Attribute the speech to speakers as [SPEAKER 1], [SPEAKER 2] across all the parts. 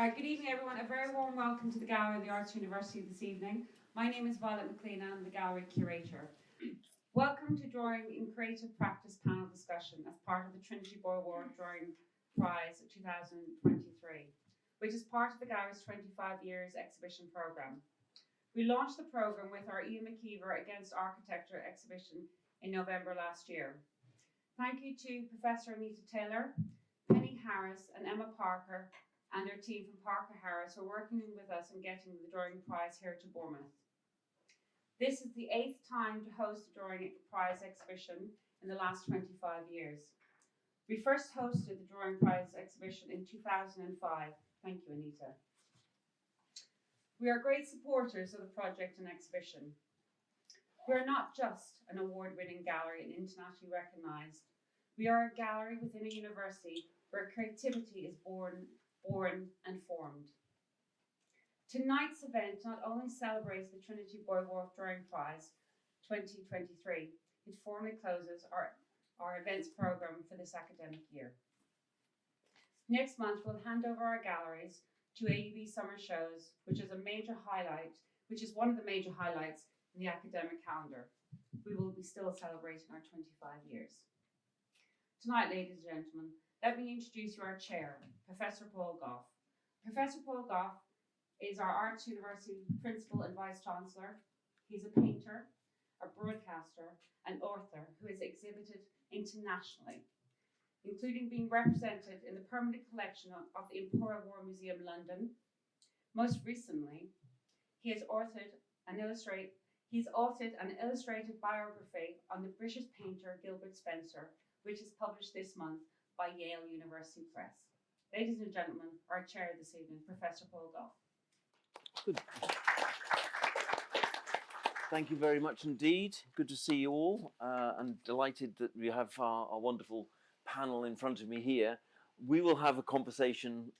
[SPEAKER 1] Good evening, everyone. A very warm welcome to the gallery of the Arts University this evening. My name is Violet McLean. I'm the gallery curator. Welcome to Drawing in Creative Practice panel discussion as part of the Trinity Buoy Drawing Prize 2023, which is part of the gallery's 25 years exhibition programme. We launched the programme with our Ian McKeever Against Architecture exhibition in November last year. Thank you to Professor Anita Taylor, Penny Harris and Emma Parker and their team from Parker Harris who are working with us in getting the Drawing Prize here to Bournemouth. This is the 8th time to host the Drawing Prize exhibition in the last 25 years. We first hosted the Drawing Prize exhibition in 2005. Thank you, Anita. We are great supporters of the project and exhibition. We are not just an award-winning gallery and internationally recognised. We are a gallery within a university where creativity is born and formed. Tonight's event not only celebrates the Trinity Buoy Wharf Drawing Prize 2023, it formally closes our events programme for this academic year. Next month, we'll hand over our galleries to AUB Summer Shows, which is one of the major highlights in the academic calendar. We will be still celebrating our 25 years. Tonight, ladies and gentlemen, let me introduce you our chair, Professor Paul Gough. Professor Paul Gough is our Arts University Principal and Vice-Chancellor. He's a painter, a broadcaster, and author who has exhibited internationally, including being represented in the permanent collection of the Imperial War Museum, London. Most recently, he has authored an illustrated biography on the British painter Gilbert Spencer, which is published this month by Yale University Press. Ladies and gentlemen, our chair this evening, Professor Paul Gough.
[SPEAKER 2] Good. Thank you very much indeed. Good to see you all. I'm delighted that we have our wonderful panel in front of me here. We will have a conversation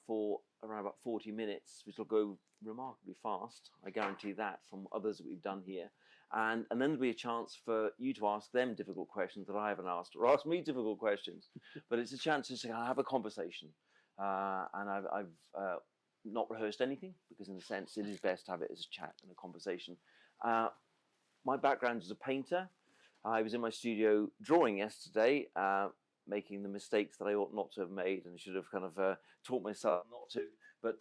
[SPEAKER 2] for around about 40 minutes, which will go remarkably fast. I guarantee that from others that we've done here. And then there'll be a chance for you to ask them difficult questions that I haven't asked, or ask me difficult questions. But it's a chance to have a conversation. And I've not rehearsed anything, because in a sense it is best to have it as a chat and a conversation. My background is a painter. I was in my studio drawing yesterday, making the mistakes that I ought not to have made and should have kind of taught myself not to. But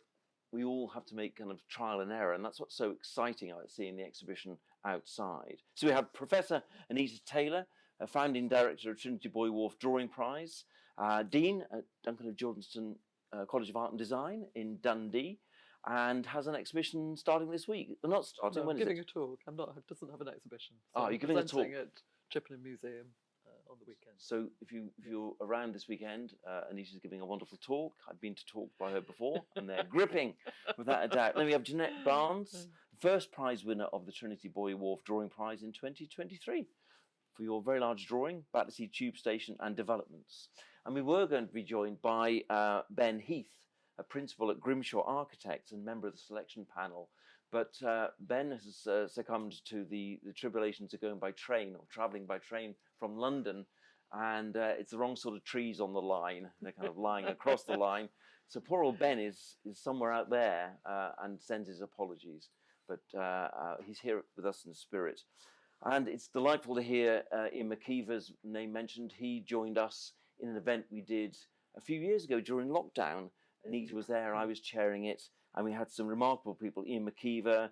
[SPEAKER 2] we all have to make kind of trial and error, and that's what's so exciting about seeing the exhibition outside. So we have Professor Anita Taylor, a founding director of Trinity Buoy Wharf Drawing Prize, Dean at Duncan of Jordanstone College of Art and Design in Dundee, and has an exhibition starting this week. Not starting,
[SPEAKER 3] no,
[SPEAKER 2] when is it?
[SPEAKER 3] Giving a talk. It doesn't have an exhibition.
[SPEAKER 2] So you're giving a talk
[SPEAKER 3] at Chippenham Museum on the weekend.
[SPEAKER 2] So if you're around this weekend, Anita's giving a wonderful talk. I've been to talk by her before, and they're gripping, without a doubt. Then we have Jeanette Barnes, first prize winner of the Trinity Buoy Wharf Drawing Prize in 2023. For your very large drawing, Battersea Tube Station and Developments. And we were going to be joined by Ben Heath, a principal at Grimshaw Architects and member of the selection panel. But Ben has succumbed to the tribulations of going by train, or travelling by train from London, and it's the wrong sort of trees on the line. They're kind of lying across the line. So poor old Ben is somewhere out there and sends his apologies. But he's here with us in spirit. And it's delightful to hear Ian McKeever's name mentioned. He joined us in an event we did a few years ago during lockdown. Anita was there, I was chairing it, and we had some remarkable people. Ian McKeever,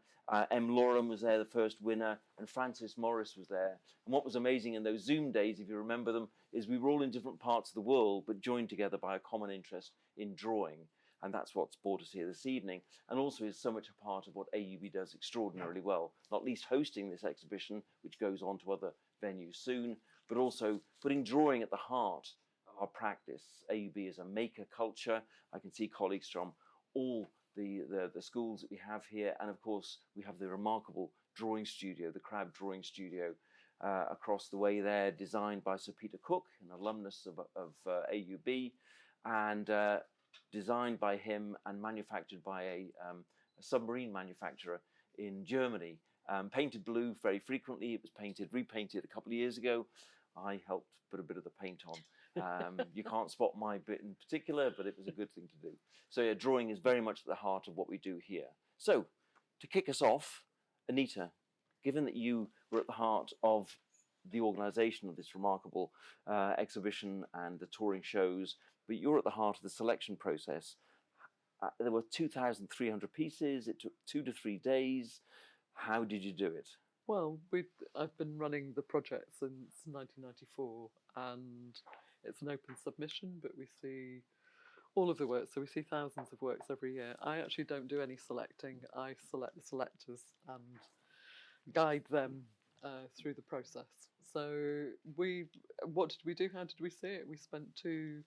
[SPEAKER 2] M. Loram was there, the first winner, and Francis Morris was there. And what was amazing in those Zoom days, if you remember them, is we were all in different parts of the world, but joined together by a common interest in drawing. And that's what's brought us here this evening, and also is so much a part of what AUB does extraordinarily well, not least hosting this exhibition, which goes on to other venues soon, but also putting drawing at the heart of our practice. AUB is a maker culture. I can see colleagues from all the schools that we have here, and of course we have the remarkable drawing studio, the Crab Drawing Studio, across the way there, designed by Sir Peter Cook, an alumnus of AUB, and designed by him and manufactured by a submarine manufacturer in Germany. Painted blue very frequently. It was repainted a couple of years ago. I helped put a bit of the paint on. You can't spot my bit in particular, but it was a good thing to do. So yeah, drawing is very much at the heart of what we do here. So to kick us off, Anita, given that you were at the heart of the organisation of this remarkable exhibition and the touring shows, but you're at the heart of the selection process. There were 2,300 pieces. It took 2 to 3 days. How did you do it?
[SPEAKER 3] Well, I've been running the project since 1994, and it's an open submission, but we see all of the works, so we see thousands of works every year. I actually don't do any selecting. I select the selectors and guide them through the process. So what did we do? How did we see it? We spent 2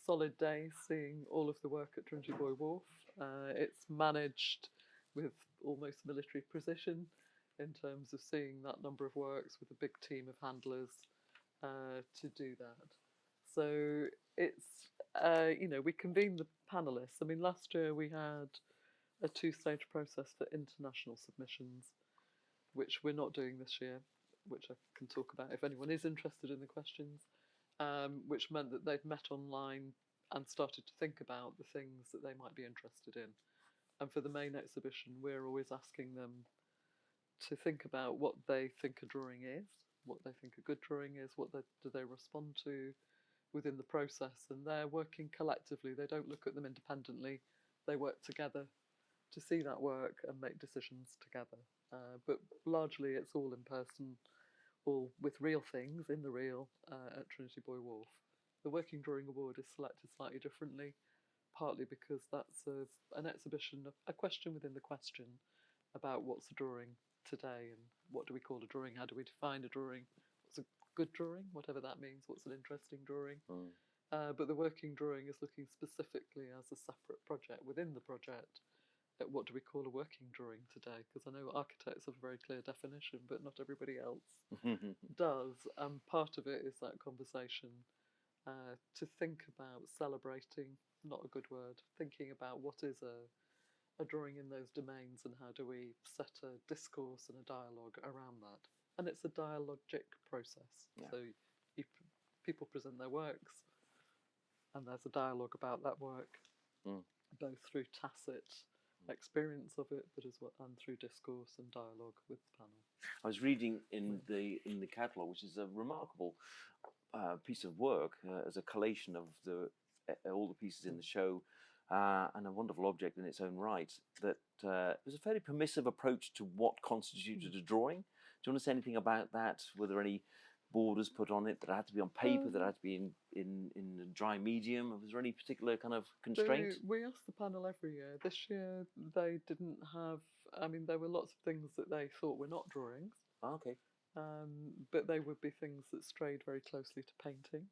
[SPEAKER 3] solid days seeing all of the work at Trinity Buoy Wharf. It's managed with almost military precision in terms of seeing that number of works with a big team of handlers to do that. So it's, we convened the panellists. I mean, last year we had a 2-stage process for international submissions, which we're not doing this year, which I can talk about if anyone is interested in the questions, which meant that they've met online and started to think about the things that they might be interested in. And for the main exhibition, we're always asking them to think about what they think a drawing is, what they think a good drawing is, do they respond to within the process, and they're working collectively. They don't look at them independently. They work together to see that work and make decisions together. But largely it's all in person, all with real things in the real at Trinity Buoy Wharf. The Working Drawing Award is selected slightly differently, partly because that's an exhibition, a question within the question about what's a drawing today and what do we call a drawing, how do we define a drawing, what's a good drawing, whatever that means, what's an interesting drawing. But the working drawing is looking specifically as a separate project within the project at what do we call a working drawing today, because I know architects have a very clear definition, but not everybody else does. And part of it is that conversation to think about celebrating, not a good word, thinking about what is a drawing in those domains and how do we set a discourse and a dialogue around that. And it's a dialogic process. Yeah. So people present their works and there's a dialogue about that work, both through tacit experience of it, but as well and through discourse and dialogue with the panel.
[SPEAKER 2] I was reading in the catalogue, which is a remarkable piece of work as a collation of all the pieces in the show, and a wonderful object in its own right, that was a fairly permissive approach to what constituted a drawing. Do you want to say anything about that? Were there any borders put on it that had to be on paper, that had to be in a dry medium? Was there any particular kind of constraint?
[SPEAKER 3] We ask the panel every year. This year they didn't have, I mean, there were lots of things that they thought were not drawings.
[SPEAKER 2] Oh, okay.
[SPEAKER 3] But they would be things that strayed very closely to painting,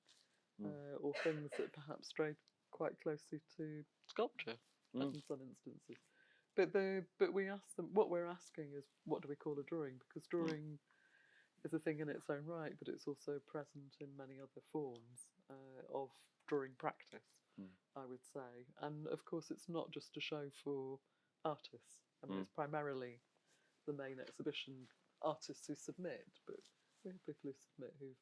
[SPEAKER 3] or things that perhaps strayed quite closely to sculpture in some instances. But we ask them, what we're asking is, what do we call a drawing? Because drawing is a thing in its own right, but it's also present in many other forms of drawing practice, I would say. And of course, it's not just a show for artists. I mean, it's primarily the main exhibition artists who submit, but we have people who submit who've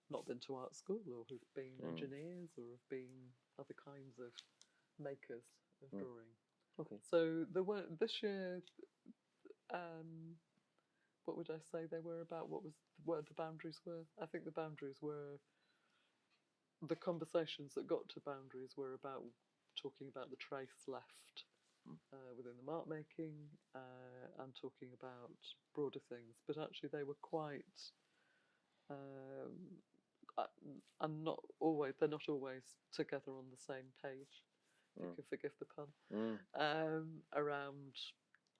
[SPEAKER 3] not been to art school or who've been engineers or have been other kinds of makers of drawing.
[SPEAKER 2] Okay.
[SPEAKER 3] So this year, what would I say they were about? What the boundaries were? I think the boundaries were, the conversations that got to boundaries were about talking about the trace left within the mark making and talking about broader things. But actually they were quite, and not always, they're not always together on the same page, if you can forgive the pun, around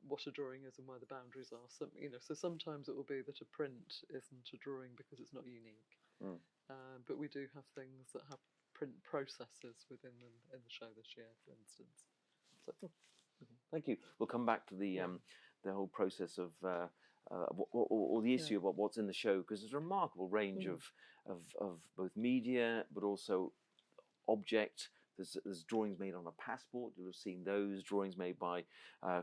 [SPEAKER 3] what a drawing is and where the boundaries are. So, so sometimes it will be that a print isn't a drawing because it's not unique. But we do have things that have print processes within them in the show this year, for instance. So,
[SPEAKER 2] thank you. We'll come back to the whole process of or the issue about what's in the show, because there's a remarkable range of both media, but also object, There's drawings made on a passport. You'll have seen those drawings made by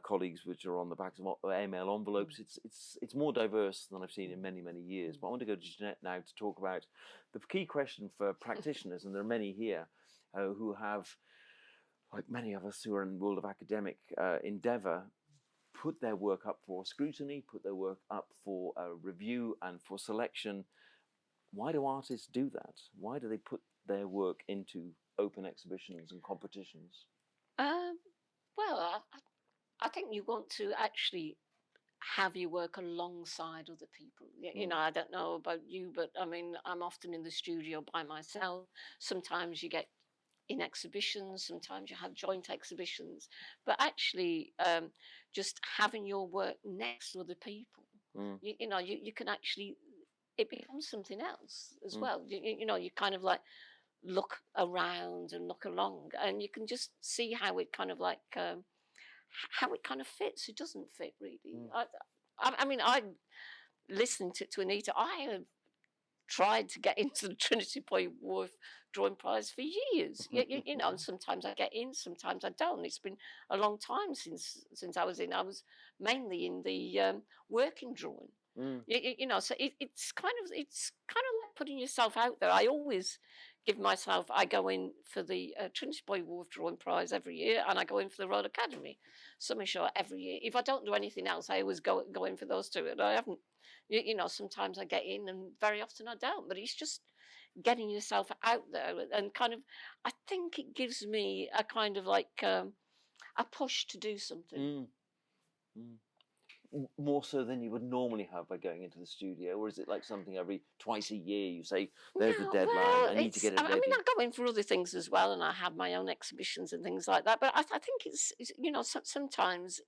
[SPEAKER 2] colleagues, which are on the backs of airmail envelopes. It's more diverse than I've seen in many, many years. But I want to go to Jeanette now to talk about the key question for practitioners, and there are many here who have, like many of us who are in the world of academic endeavour, put their work up for scrutiny, put their work up for review and for selection. Why do artists do that? Why do they put their work into open exhibitions and competitions?
[SPEAKER 4] Well, I think you want to actually have your work alongside other people. You know, I don't know about you, but I mean, I'm often in the studio by myself. Sometimes you get in exhibitions, sometimes you have joint exhibitions, but actually just having your work next to other people, you know, you can actually, it becomes something else as well. You know, you kind of like look around and look along, and you can just see how it kind of like how it kind of fits. It doesn't fit really. I mean, I listening to Anita, I have tried to get into the Trinity Buoy Wharf Drawing Prize for years. You know, and sometimes I get in, sometimes I don't. It's been a long time since I was in. I was mainly in the working drawing. You know, so it's kind of like putting yourself out there. I always give myself. I go in for the Trinity Buoy Wharf Drawing Prize every year, and I go in for the Royal Academy Summer Show every year. If I don't do anything else, I always go in for those two. And I haven't. You know, sometimes I get in, and very often I don't. But it's just getting yourself out there, and kind of. I think it gives me a kind of like a push to do something.
[SPEAKER 2] More so than you would normally have by going into the studio, or is it like something every twice a year you say, there's the deadline, I need to get it ready?
[SPEAKER 4] I mean, I go in for other things as well, and I have my own exhibitions and things like that, but I think it's you know, sometimes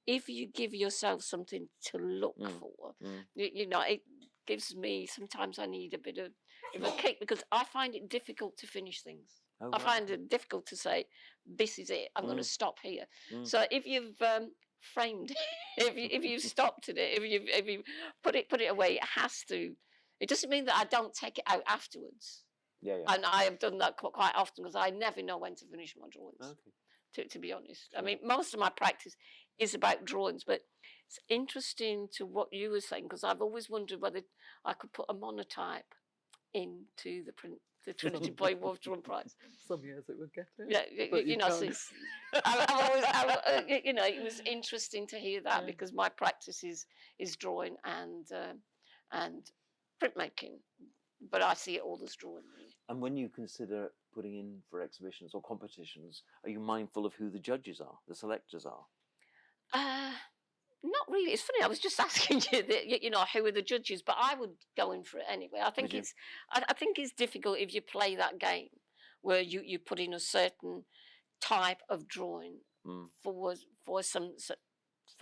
[SPEAKER 4] if you give yourself something to look for, you know, it gives me, sometimes I need a bit of a kick, because I find it difficult to finish things. I find it difficult to say, this is it, I'm going to stop here. So if you've framed if you've stopped at it, if you put it away, it has to, it doesn't mean that I don't take it out afterwards. And I have done that quite often, because I never know when to finish my drawings. To be honest, I mean, most of my practice is about drawings, but it's interesting to what you were saying, because I've always wondered whether I could put a monotype into the Trinity Buoy Wharf Drawing Prize.
[SPEAKER 3] Some years it would get it.
[SPEAKER 4] Yeah, you know, you know, it was interesting to hear that, because my practice is drawing and printmaking, but I see it all as drawing. Really.
[SPEAKER 2] And when you consider putting in for exhibitions or competitions, are you mindful of who the judges are, the selectors are?
[SPEAKER 4] Not really. It's funny. I was just asking you know, who are the judges? But I would go in for it anyway. I think I think it's difficult if you play that game where you put in a certain type of drawing for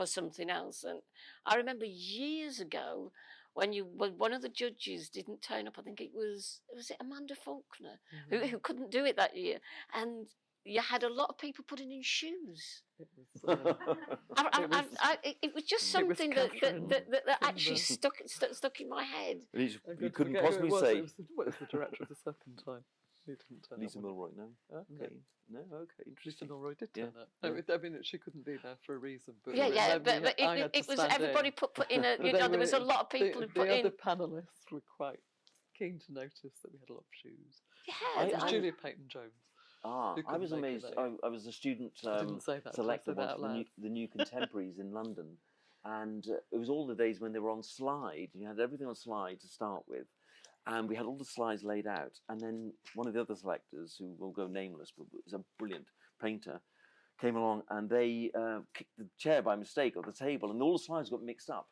[SPEAKER 4] something else. And I remember years ago when one of the judges didn't turn up. I think was it Amanda Faulkner who couldn't do it that year, and you had a lot of people putting in shoes. It was just something that actually stuck in my head.
[SPEAKER 2] You couldn't possibly say.
[SPEAKER 3] What was the director of the second time? He didn't turn
[SPEAKER 2] Lisa
[SPEAKER 3] up.
[SPEAKER 2] Milroy, no? Okay. No, okay.
[SPEAKER 3] Lisa
[SPEAKER 2] Interesting.
[SPEAKER 3] Milroy did turn up.
[SPEAKER 2] Yeah.
[SPEAKER 3] No, I mean, she couldn't be there for a reason. But
[SPEAKER 4] But it was everybody put in a. You know, there was a lot of people who put in.
[SPEAKER 3] The other panellists were quite keen to notice that we had a lot of shoes.
[SPEAKER 4] Yeah,
[SPEAKER 3] It was Julia Peyton-Jones.
[SPEAKER 2] I was amazed. I was a student selector once for the New Contemporaries in London, and it was all the days when they were on slide. You had everything on slide to start with, and we had all the slides laid out. And then one of the other selectors, who will go nameless, but was a brilliant painter, came along, and they kicked the chair by mistake or the table, and all the slides got mixed up.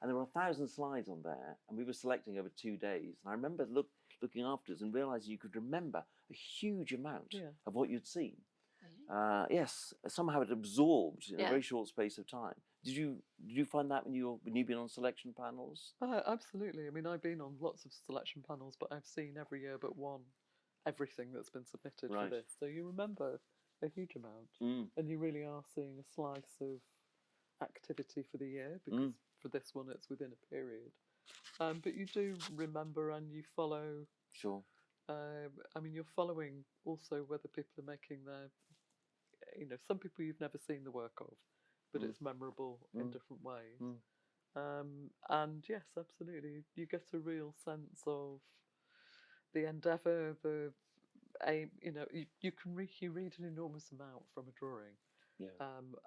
[SPEAKER 2] And there were 1,000 slides on there, and we were selecting over 2 days. And I remember looking afterwards and realising you could remember a huge amount of what you'd seen. Yes, somehow it absorbed in a very short space of time. Did you find that when you've been on selection panels?
[SPEAKER 3] Absolutely. I mean, I've been on lots of selection panels, but I've seen every year but one everything that's been submitted for this. So you remember a huge amount, and you really are seeing a slice of activity for the year, because for this one it's within a period. But you do remember and you follow I mean, you're following also whether people are making their, some people you've never seen the work of, but it's memorable in different ways. And yes, absolutely, you get a real sense of the endeavour, the aim. You read an enormous amount from a drawing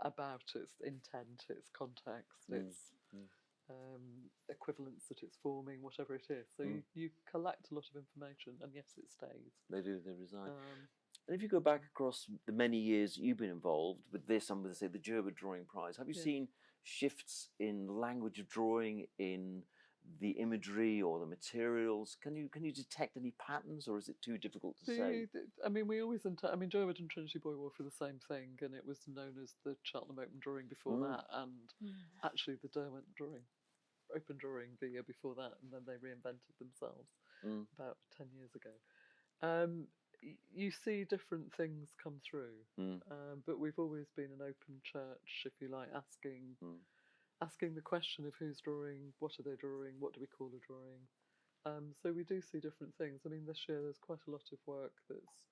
[SPEAKER 3] about its intent, its context, its equivalence that it's forming, whatever it is. So you collect a lot of information, and yes, it stays.
[SPEAKER 2] They reside. And if you go back across the many years you've been involved with this, I'm going to say the Gerber Drawing Prize, have you seen shifts in the language of drawing, in the imagery or the materials? Can you detect any patterns, or is it too difficult to say?
[SPEAKER 3] I mean, we always Gerber and Trinity Buoy Wharf are the same thing, and it was known as the Cheltenham Open Drawing before that, and actually the Derwent Open Drawing the year before that, and then they reinvented themselves about 10 years ago. You see different things come through, but we've always been an open church, if you like, asking the question of who's drawing, what are they drawing, what do we call a drawing. So we do see different things. I mean, this year there's quite a lot of work that's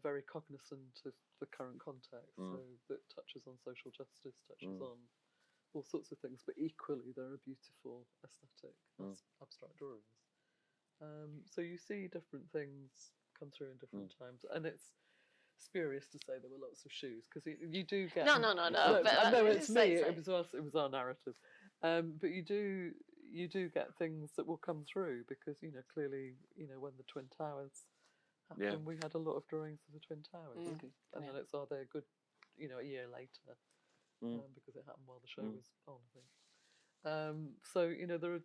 [SPEAKER 3] very cognizant of the current context, so that touches on social justice, touches on all sorts of things, but equally there are beautiful aesthetic abstract drawings. So you see different things come through in different times, and it's spurious to say there were lots of shoes, because you do get
[SPEAKER 4] No.
[SPEAKER 3] No, it's me. It was us. It was our narrative. But you do get things that will come through, because clearly when the Twin Towers happened, we had a lot of drawings of the Twin Towers, and then it's are they good a year later, because it happened while the show was on, I think. So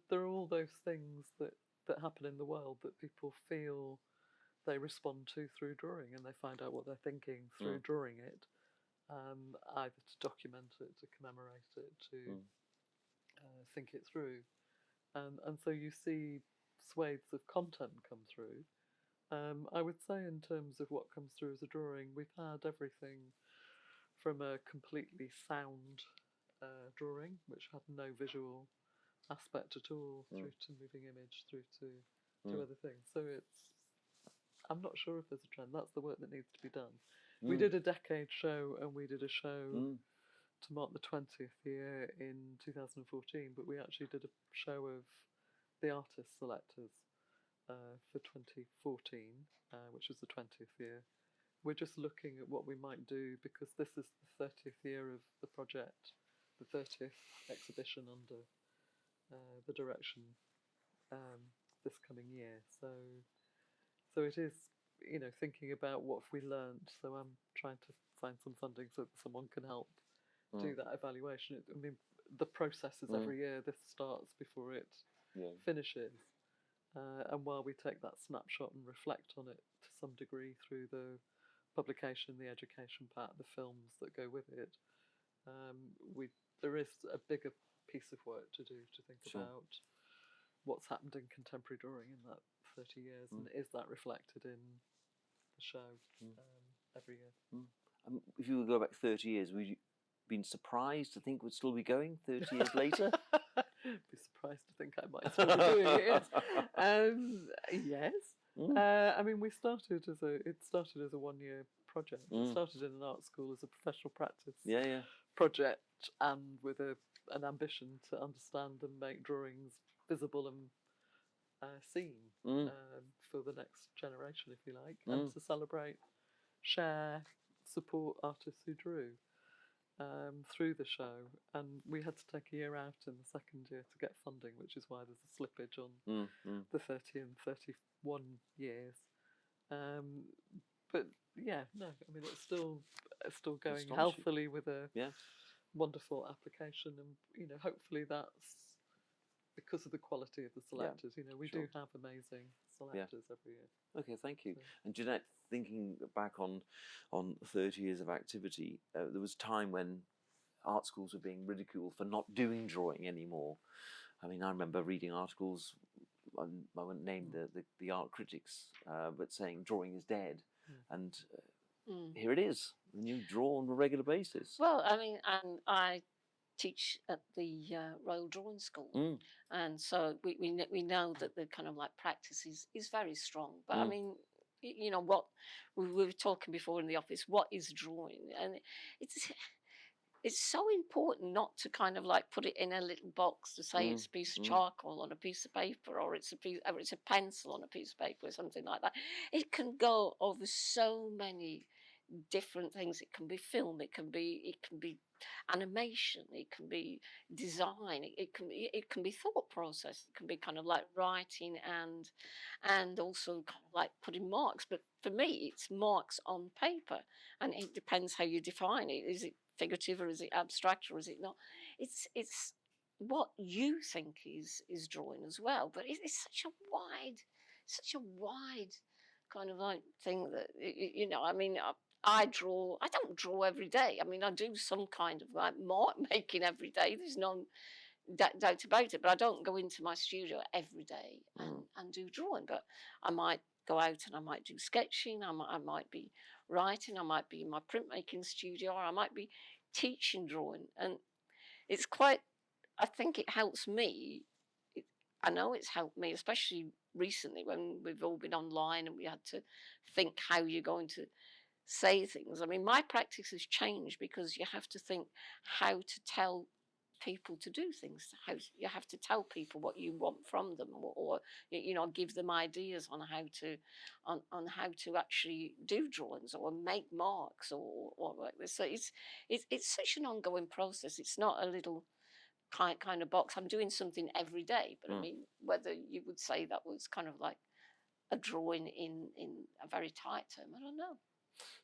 [SPEAKER 3] there are all those things that happen in the world that people feel they respond to through drawing, and they find out what they're thinking through drawing it, either to document it, to commemorate it, to think it through. And so you see swathes of content come through. I would say in terms of what comes through as a drawing, we've had everything from a completely sound drawing, which had no visual aspect at all, through to moving image, through to other things. So I'm not sure if there's a trend. That's the work that needs to be done. We did a decade show, and we did a show to mark the 20th year in 2014, but we actually did a show of the artist selectors for 2014, which was the 20th year. We're just looking at what we might do, because this is the 30th year of the project, the 30th exhibition under the direction this coming year. So it is, thinking about what have we learned. So I'm trying to find some funding so that someone can help do that evaluation. I mean, the process is every year. This starts before it finishes. And while we take that snapshot and reflect on it to some degree through the publication, the education part, the films that go with it, there is a bigger piece of work to do, to think about what's happened in contemporary drawing in that 30 years, and is that reflected in the show every year.
[SPEAKER 2] If you would go back 30 years, would you been surprised to think we'd still be going 30 years later?
[SPEAKER 3] Be surprised to think I might still be doing it. Yes. I mean, it started as a 1-year project. It started in an art school as a professional practice project, and with an ambition to understand and make drawings visible and seen for the next generation, if you like, and to celebrate, share, support artists who drew through the show. And we had to take a year out in the second year to get funding, which is why there's a slippage on the 30 and 31 years. But yeah, no, I mean, it's still going healthily with a wonderful application, and hopefully that's because of the quality of the selectors. We do have amazing selectors every year.
[SPEAKER 2] Okay, thank you. And Jeanette, thinking back on 30 years of activity, there was a time when art schools were being ridiculed for not doing drawing anymore. I mean, I remember reading articles, I won't name the art critics, but saying drawing is dead. And here it is, and you draw on a regular basis.
[SPEAKER 4] Well, I mean, and I teach at the Royal Drawing School,
[SPEAKER 2] Mm.
[SPEAKER 4] and so we know that the kind of like practice is very strong. But I
[SPEAKER 2] Mm.
[SPEAKER 4] mean, you know what we were talking before in the office. What is drawing? And it's so important not to kind of like put it in a little box to say it's a piece of charcoal on a piece of paper, or it's a pencil on a piece of paper, or something like that. It can go over so many different things. It can be film, it can be animation, it can be design, it can be thought process, it can be kind of like writing and also kind of like putting marks. But for me, it's marks on paper, and it depends how you define it. Is it figurative, or is it abstract, or is it not? It's what you think is drawing as well. But it's such a wide kind of like thing that you know. I mean, I draw. I don't draw every day. I mean, I do some kind of like mark making every day. There's no doubt about it. But I don't go into my studio every day and do drawing. But I might go out and I might do sketching. I might be writing. I might be in my printmaking studio, or I might be teaching drawing. And it's quite. I think it helps me. I know it's helped me, especially recently when we've all been online and we had to think how you're going to say things. I mean, my practice has changed because you have to think how to tell people to do things. How you have to tell people what you want from them, or you know, give them ideas on how to actually do drawings or make marks or like this. So it's such an ongoing process. It's not a little kind of box. I'm doing something every day, but I mean, whether you would say that was kind of like a drawing in a very tight term, I don't know.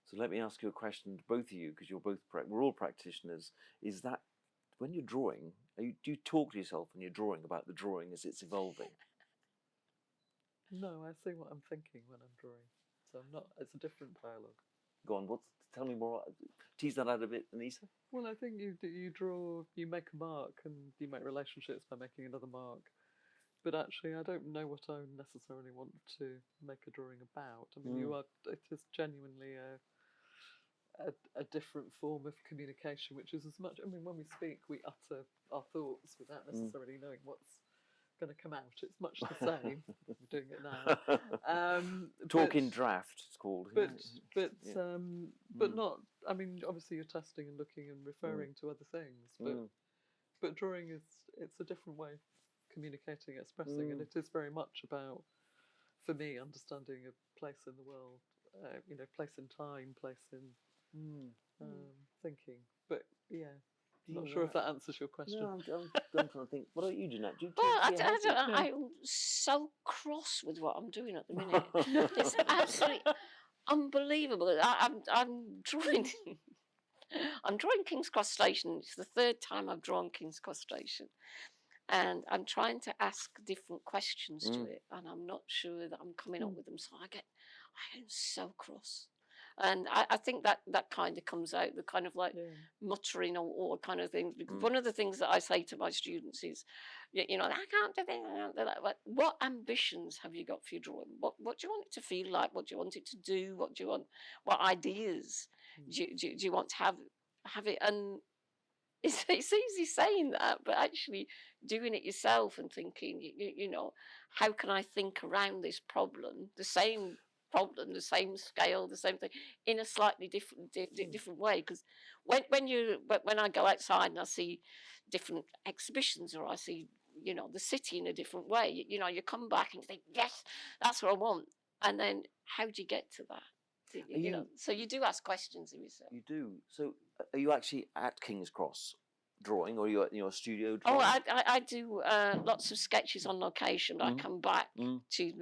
[SPEAKER 2] So let me ask you a question, to both of you, because we're all practitioners. Is that when you're drawing, do you talk to yourself when you're drawing about the drawing as it's evolving?
[SPEAKER 3] No, I see what I'm thinking when I'm drawing. So I'm not. It's a different dialogue.
[SPEAKER 2] Go on. Tell me more. Tease that out a bit, Anita.
[SPEAKER 3] Well, I think you draw, you make a mark, and you make relationships by making another mark. But actually, I don't know what I necessarily want to make a drawing about. I mean, it is genuinely a different form of communication, which is as much. I mean, when we speak, we utter our thoughts without necessarily knowing what's going to come out. It's much the same. We're doing it now.
[SPEAKER 2] Talk in draft, it's called.
[SPEAKER 3] But not. I mean, obviously, you're testing and looking and referring to other things. But drawing it's a different way of communicating, expressing, and it is very much about, for me, understanding a place in the world. You know, place in time, place in thinking. But yeah, not sure if that answers your question.
[SPEAKER 2] No, I'm trying to think. What about you, Jeanette?
[SPEAKER 4] Well, I'm so cross with what I'm doing at the minute. It's absolutely unbelievable. I'm drawing. I'm drawing King's Cross Station. It's the third time I've drawn King's Cross Station, and I'm trying to ask different questions to it, and I'm not sure that I'm coming up with them. So I am so cross. And I think that kind of comes out, the kind of like muttering or kind of thing. Because one of the things that I say to my students is, you know, I can't do that. But what ambitions have you got for your drawing? What do you want it to feel like? What do you want it to do? What do you want? What ideas do you want to have it? And it's easy saying that, but actually doing it yourself and thinking, you know, how can I think around this problem, the same problem, the same scale, the same thing, in a slightly different way? Because when I go outside and I see different exhibitions, or I see, you know, the city in a different way, you know, you come back and you think, yes, that's what I want. And then how do you get to that? You know, so you do ask questions of yourself.
[SPEAKER 2] You do. So are you actually at King's Cross drawing, or are you at your studio drawing?
[SPEAKER 4] Oh, I do lots of sketches on location. I come back to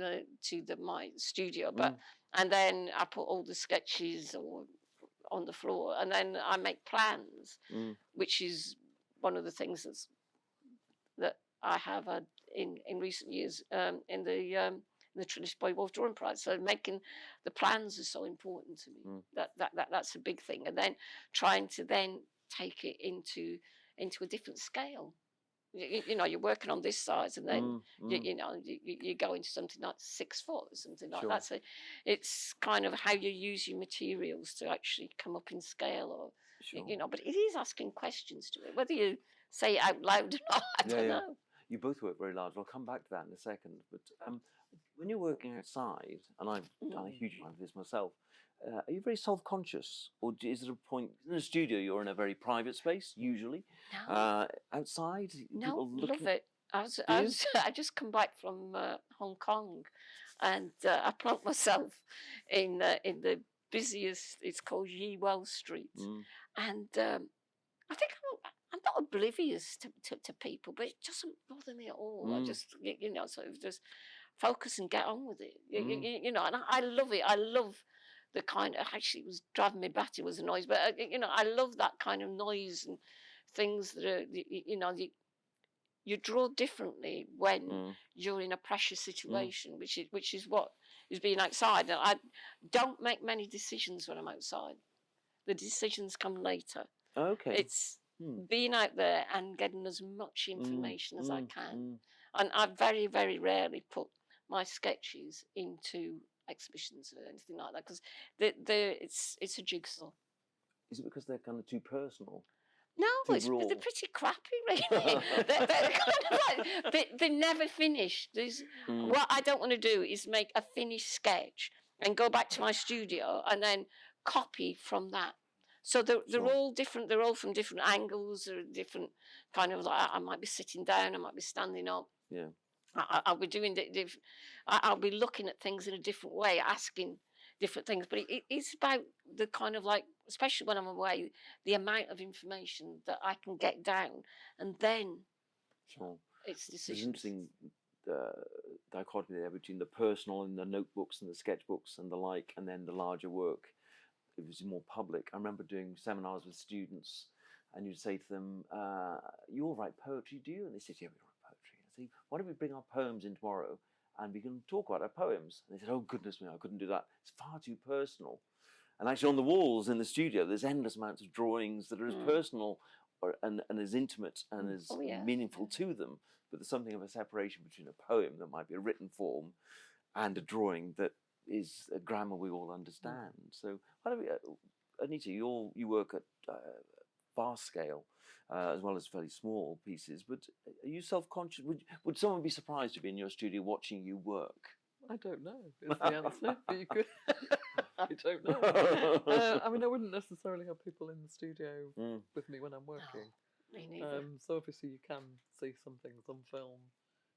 [SPEAKER 4] my studio, and then I put all the sketches on the floor, and then I make plans, which is one of the things that I have had in recent years in the Trinity Buoy Wharf Drawing Prize. So making the plans is so important to me. That's a big thing, and then trying to then take it into a different scale. You know, you're working on this size, and then you know you go into something like 6 foot or something like that. So it's kind of how you use your materials to actually come up in scale, or you know. But it is asking questions to it, whether you say it out loud or not. I don't know.
[SPEAKER 2] You both work very large. I'll come back to that in a second. But when you're working outside, and I've done a huge amount of this myself, are you very self-conscious, or is there a point in a studio you're in a very private space usually?
[SPEAKER 4] No.
[SPEAKER 2] Outside,
[SPEAKER 4] No,
[SPEAKER 2] people looking.
[SPEAKER 4] love it. I just come back from Hong Kong, and I plant myself in the busiest. It's called Yi Well Street, and I think I'm not oblivious to people, but it doesn't bother me at all. I just sort of just focus and get on with it. And I love it. I love the kind of, actually it was driving me batty was a noise, but I love that kind of noise and things that are you draw differently when you're in a pressure situation, which is what is being outside. And I don't make many decisions when I'm outside. The decisions come later.
[SPEAKER 2] Okay.
[SPEAKER 4] It's being out there and getting as much information as I can. And I very, very rarely put my sketches into exhibitions or anything like that, because it's a jigsaw.
[SPEAKER 2] Is it because they're kind of too personal?
[SPEAKER 4] No, they're pretty crappy, really. they're kind of like, they never finish. What I don't want to do is make a finished sketch and go back to my studio and then copy from that. So they're all different. They're all from different angles. They're different kind of, like, I might be sitting down, I might be standing up.
[SPEAKER 2] Yeah.
[SPEAKER 4] I'll be doing I'll be looking at things in a different way, asking different things. But it's about the kind of, like, especially when I'm away, the amount of information that I can get down, and then it's decisions.
[SPEAKER 2] There's an interesting dichotomy there between the personal and the notebooks and the sketchbooks and the like, and then the larger work. It was more public. I remember doing seminars with students, and you'd say to them, "You all write poetry, do you?" And they said, "Yeah, we write poetry." And I say, "Why don't we bring our poems in tomorrow, and we can talk about our poems?" And they said, "Oh goodness me, I couldn't do that. It's far too personal." And actually, on the walls in the studio, there's endless amounts of drawings that are as personal and as intimate and as meaningful to them. But there's something of a separation between a poem that might be a written form and a drawing that is a grammar we all understand. So, why don't we, Anita, you work at vast scale as well as fairly small pieces. But are you self-conscious? Would someone be surprised to be in your studio watching you work?
[SPEAKER 3] I don't know. Is the answer? But you could. I don't know. I mean, I wouldn't necessarily have people in the studio with me when I'm working.
[SPEAKER 4] No, me neither.
[SPEAKER 3] So obviously you can see some things on film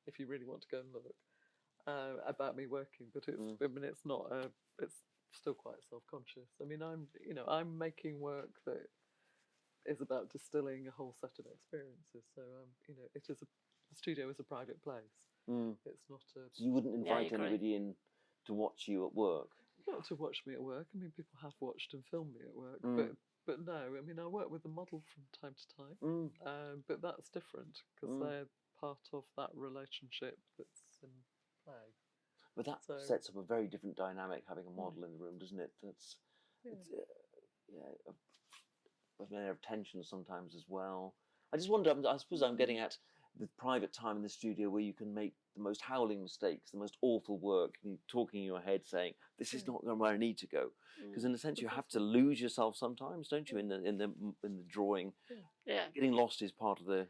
[SPEAKER 3] if you really want to go and look about me working. But it's, I mean, it's not. It's still quite self-conscious. I mean, I'm making work that is about distilling a whole set of experiences. So it is the studio is a private place. It's not a.
[SPEAKER 2] So you wouldn't invite anybody in to watch you at work?
[SPEAKER 3] Not to watch me at work. I mean, people have watched and filmed me at work, but no. I mean, I work with the model from time to time, but that's different because they're part of that relationship that's in play.
[SPEAKER 2] But that sets up a very different dynamic, having a model in the room, doesn't it? That's an air of tension sometimes as well. I just wonder. I suppose I'm getting at the private time in the studio where you can make the most howling mistakes, the most awful work, and talking in your head saying, "This is not where I need to go." Because in a sense, you have to lose yourself sometimes, don't you? In the drawing, getting lost is part of the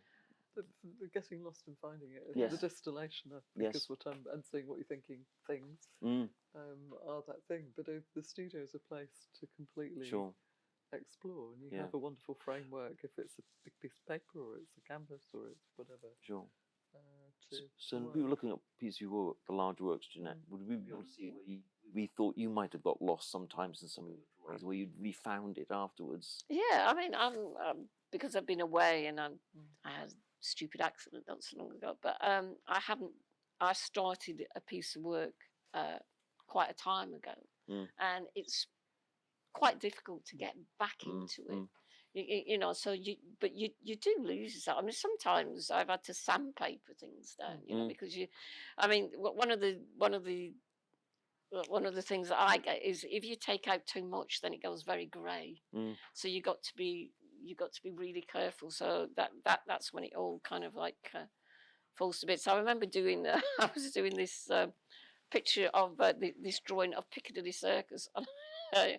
[SPEAKER 3] getting lost and finding it.
[SPEAKER 2] Yes.
[SPEAKER 3] The distillation, I think, is what and seeing what you're thinking. Things are that thing, but the studio is a place to completely explore, and you have a wonderful framework. If it's a big piece of paper, or it's a canvas, or it's whatever.
[SPEAKER 2] Sure. So we were looking at pieces of your work, the large works, Jeanette. Would we be able to see where we thought you might have got lost sometimes in some of your drawings, where you'd refound it afterwards?
[SPEAKER 4] Yeah, I mean, I'm because I've been away and I had a stupid accident not so long ago. But I started a piece of work quite a time ago, and it's quite difficult to get back into it. So you do lose yourself. I mean, sometimes I've had to sandpaper things down, because one of the things that I get is if you take out too much, then it goes very grey. So you got to be really careful. So that's when it all kind of like falls to bits. So I remember doing I was doing this picture of this drawing of Piccadilly Circus. I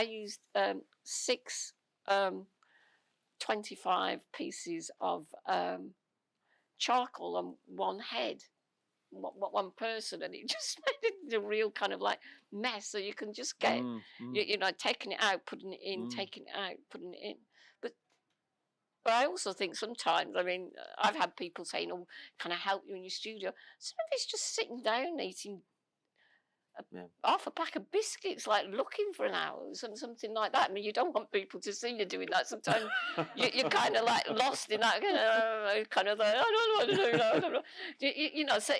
[SPEAKER 4] used 6 25 pieces of charcoal on one head, one person, and it just made it a real kind of like mess. So you can just get, you know, taking it out, putting it in, taking it out, putting it in. But I also think sometimes, I mean, I've had people saying, "Oh, can I help you in your studio?" Some of it's just sitting down eating half a pack of biscuits, like looking for an hour, something like that. I mean, you don't want people to see you doing that. Sometimes you're kind of like lost in that kind of like, I don't know. You know, so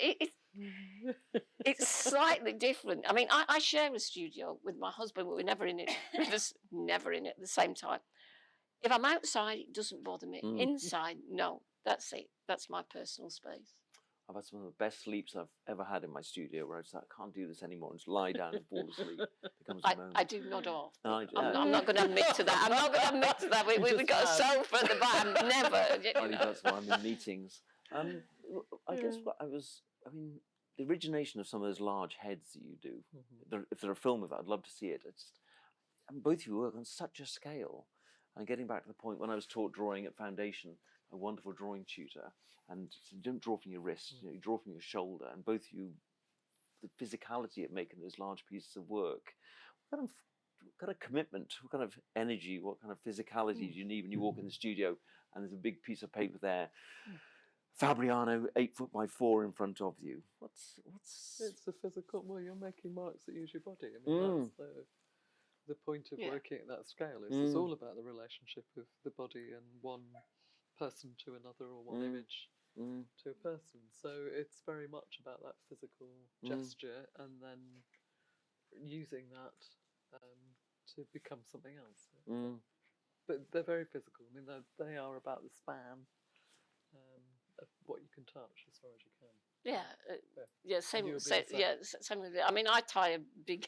[SPEAKER 4] it's slightly different. I mean, I share a studio with my husband, but we're never in it. We're just never in it at the same time. If I'm outside, it doesn't bother me. Inside, no. That's it. That's my personal space.
[SPEAKER 2] I've had some of the best sleeps I've ever had in my studio, where I just like, I can't do this anymore, and just lie down and fall asleep.
[SPEAKER 4] I do nod off. I'm not going to admit to that. I'm not going to admit to that. We've got a sofa at the back. I'm never.
[SPEAKER 2] I think that's why I'm in meetings. I guess I mean, the origination of some of those large heads that you do, if they're a film of it, I'd love to see it. Both of you work on such a scale. And getting back to the point, when I was taught drawing at Foundation, a wonderful drawing tutor, and you don't draw from your wrist, you draw from your shoulder, and both of you, the physicality of making those large pieces of work, what kind of commitment, what kind of energy, what kind of physicality do you need when you walk in the studio and there's a big piece of paper there, Fabriano 8'4" in front of you? What's
[SPEAKER 3] It's the physical. Well, you're making marks that use your body. I mean, that's the point of working at that scale. It's all about the relationship of the body and one person to another, or one image to a person. So it's very much about that physical gesture, and then using that to become something else. But they're very physical. I mean, they are about the span of what you can touch as far as you can.
[SPEAKER 4] Same with it. I mean, I tie a big,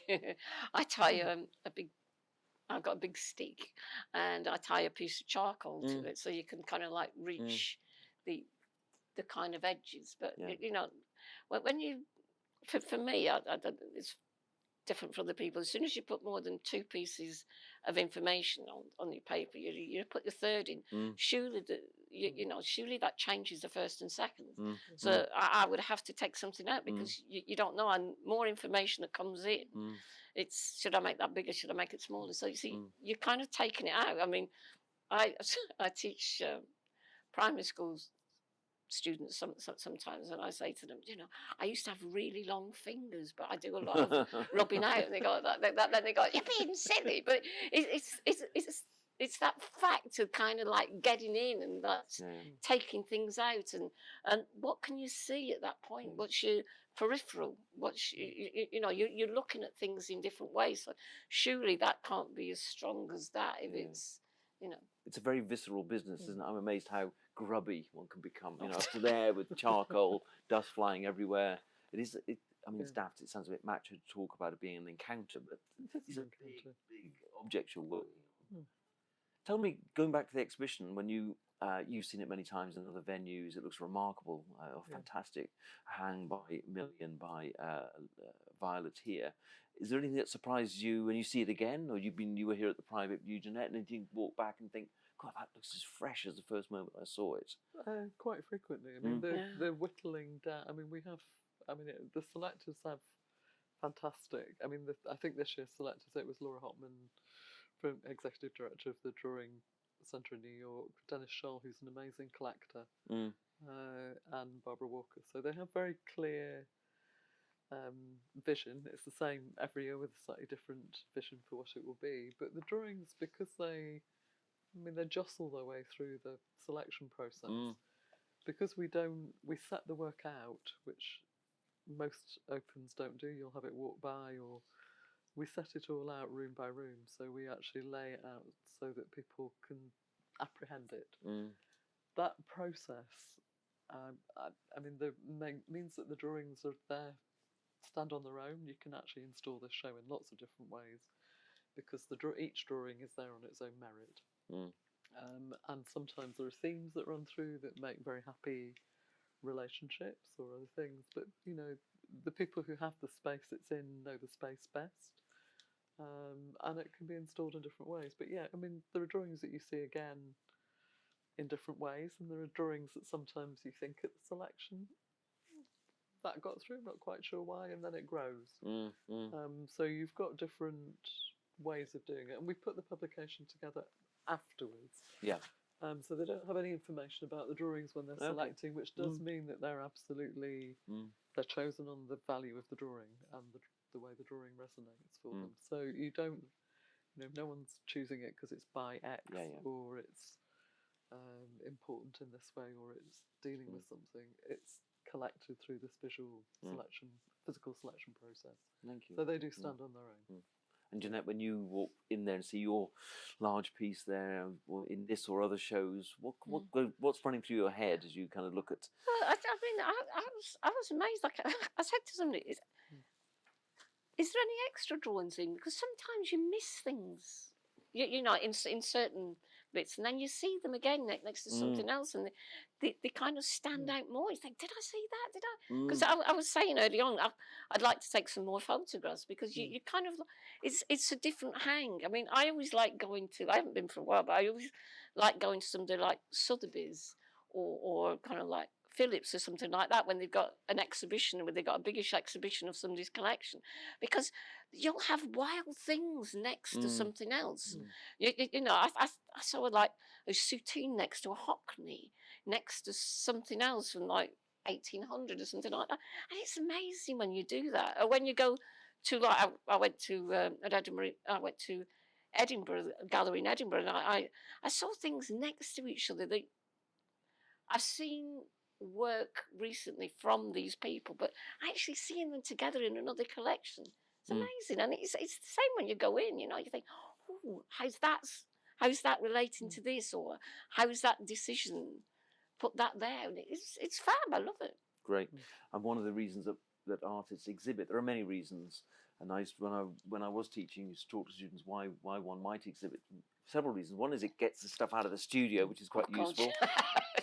[SPEAKER 4] I've got a big stick, and I tie a piece of charcoal to it, so you can kind of like reach the kind of edges. But you know, when you, for me, it's different for other people. As soon as you put more than 2 pieces of information on your paper, you put the third in. Surely surely that changes the first and second. So I would have to take something out, because you don't know, and more information that comes in. It's, should I make that bigger? Should I make it smaller? So you see, you're kind of taking it out. I mean, I teach primary school students sometimes, and I say to them, you know, I used to have really long fingers, but I do a lot of rubbing out. And they go, then they go, you're being silly. But it's that fact of kind of like getting in and that's taking things out, and what can you see at that point? What's your peripheral? What's you're looking at things in different ways. So surely that can't be as strong as that if it's, you know.
[SPEAKER 2] It's a very visceral business, isn't it? I'm amazed how grubby one can become. You know, up to there with charcoal, dust flying everywhere. It's daft. It sounds a bit macho to talk about it being an encounter, but these are big objects you're working on. Tell me, going back to the exhibition, when you've seen it many times in other venues, it looks remarkable, fantastic, hang by Million by Violet here. Is there anything that surprised you when you see it again, or you were here at the private view, Jeanette, and you walk back and think, God, that looks as fresh as the first moment I saw it?
[SPEAKER 3] Quite frequently. I mean, they're whittling down. I mean, the selectors have fantastic. I mean, I think this year's selectors, it was Laura Hotman, executive director of the Drawing Centre in New York, Dennis Scholl, who's an amazing collector, and Barbara Walker. So they have very clear vision. It's the same every year with a slightly different vision for what it will be. But the drawings, because they jostle their way through the selection process. Because we set the work out, which most opens don't do. You'll have it walk by, or we set it all out room by room. So we actually lay it out so that people can apprehend it. That process, means that the drawings are there, stand on their own. You can actually install this show in lots of different ways, because each drawing is there on its own merit. And sometimes there are themes that run through that make very happy relationships or other things. But, you know, the people who have the space it's in know the space best. And it can be installed in different ways. But yeah, I mean, there are drawings that you see again in different ways, and there are drawings that sometimes you think at the selection that got through, not quite sure why, and then it grows. So you've got different ways of doing it, and we put the publication together afterwards.
[SPEAKER 2] Yeah.
[SPEAKER 3] So they don't have any information about the drawings when they're selecting, which does mean that they're absolutely they're chosen on the value of the drawing and the way the drawing resonates for them. So you don't, no one's choosing it because it's by X or it's important in this way or it's dealing with something. It's collected through this visual selection, physical selection process.
[SPEAKER 2] Thank you.
[SPEAKER 3] So they do stand on their own.
[SPEAKER 2] And Jeanette, when you walk in there and see your large piece there, or in this or other shows, what's running through your head as you kind of look at?
[SPEAKER 4] Well, I was amazed. Like I said to somebody, is there any extra drawings in? Because sometimes you miss things, you know, in certain bits, and then you see them again next to something else, and they kind of stand out more. You think, did I see that? Did I? Because I was saying early on, I'd like to take some more photographs because you kind of, it's a different hang. I mean, I always like going to, I haven't been for a while, but I always like going to somebody like Sotheby's or kind of like Phillips or something like that when they've got an exhibition, when they've got a biggish exhibition of somebody's collection, because you'll have wild things next to something else. You know, I saw like a soutine next to a Hackney, next to something else from like 1800 or something like that, and it's amazing when you do that. Or when you go to, like, I went to at Edinburgh, I went to Edinburgh, a gallery in Edinburgh, and I saw things next to each other. I've seen work recently from these people, but actually seeing them together in another collection, it's amazing. And it's the same when you go in, you know, you think, oh, how's that relating to this, or how's that decision put that there? And it's fab. I love it.
[SPEAKER 2] Great. And one of the reasons that artists exhibit, there are many reasons, and I used to, when I was teaching, used to talk to students why one might exhibit. Several reasons. One is it gets the stuff out of the studio, which is quite useful.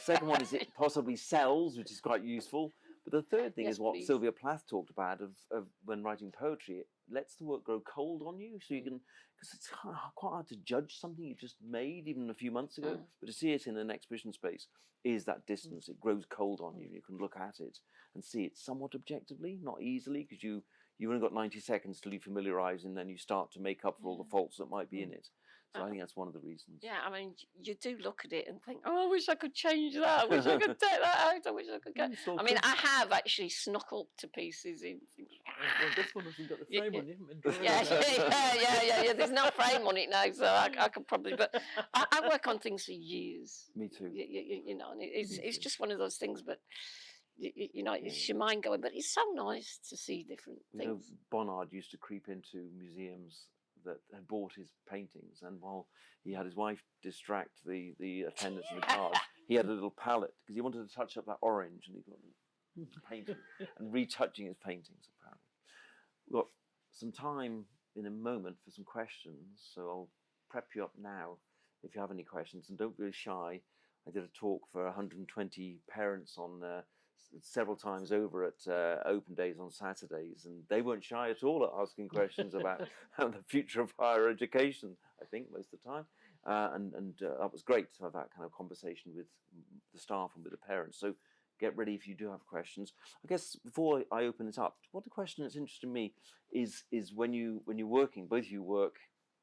[SPEAKER 2] Second one is it possibly sells, which is quite useful. But the third thing is what Sylvia Plath talked about of when writing poetry, it lets the work grow cold on you, so you can, because it's quite hard to judge something you just made even a few months ago, but to see it in an exhibition space is that distance. It grows cold on you. You can look at it and see it somewhat objectively, not easily, because you've only got 90 seconds till you familiarise, and then you start to make up for all the faults that might be in it. So I think that's one of the reasons.
[SPEAKER 4] Yeah, I mean, you do look at it and think, oh, I wish I could change that. I wish I could take that out. I wish I could get. I mean, I have actually snuck up to pieces in.
[SPEAKER 3] Well, this one hasn't got the frame on. You haven't been drawing.
[SPEAKER 4] Yeah. There's no frame on it now, so I could probably. But I work on things for years.
[SPEAKER 2] Me too.
[SPEAKER 4] You know, and it's just one of those things. But you know, it's your mind going. But it's so nice to see different things.
[SPEAKER 2] You know, Bonnard used to creep into museums that had bought his paintings, and while he had his wife distract the attendants in the cars, he had a little palette because he wanted to touch up that orange, and he got painting and retouching his paintings. Apparently, we've got some time in a moment for some questions, so I'll prep you up now if you have any questions, and don't be shy. I did a talk for 120 parents on several times over at open days on Saturdays, and they weren't shy at all at asking questions about the future of higher education, I think, most of the time. And that was great to have that kind of conversation with the staff and with the parents. So get ready if you do have questions. I guess before I open it up, one question that's interesting to me is when you're working, both of you work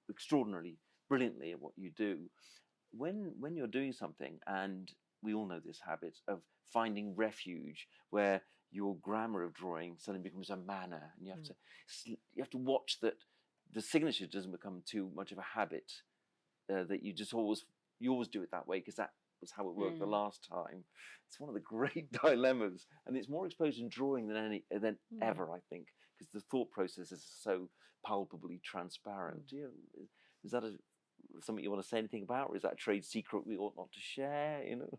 [SPEAKER 2] extraordinarily, brilliantly at what you do. When you're doing something, and we all know this habit of finding refuge where your grammar of drawing suddenly becomes a manner, and you have to watch that the signature doesn't become too much of a habit, that you always do it that way because that was how it worked the last time. It's one of the great dilemmas, and it's more exposed in drawing than ever, I think, because the thought process is so palpably transparent. Is that something you want to say anything about, or is that a trade secret we ought not to share? You know.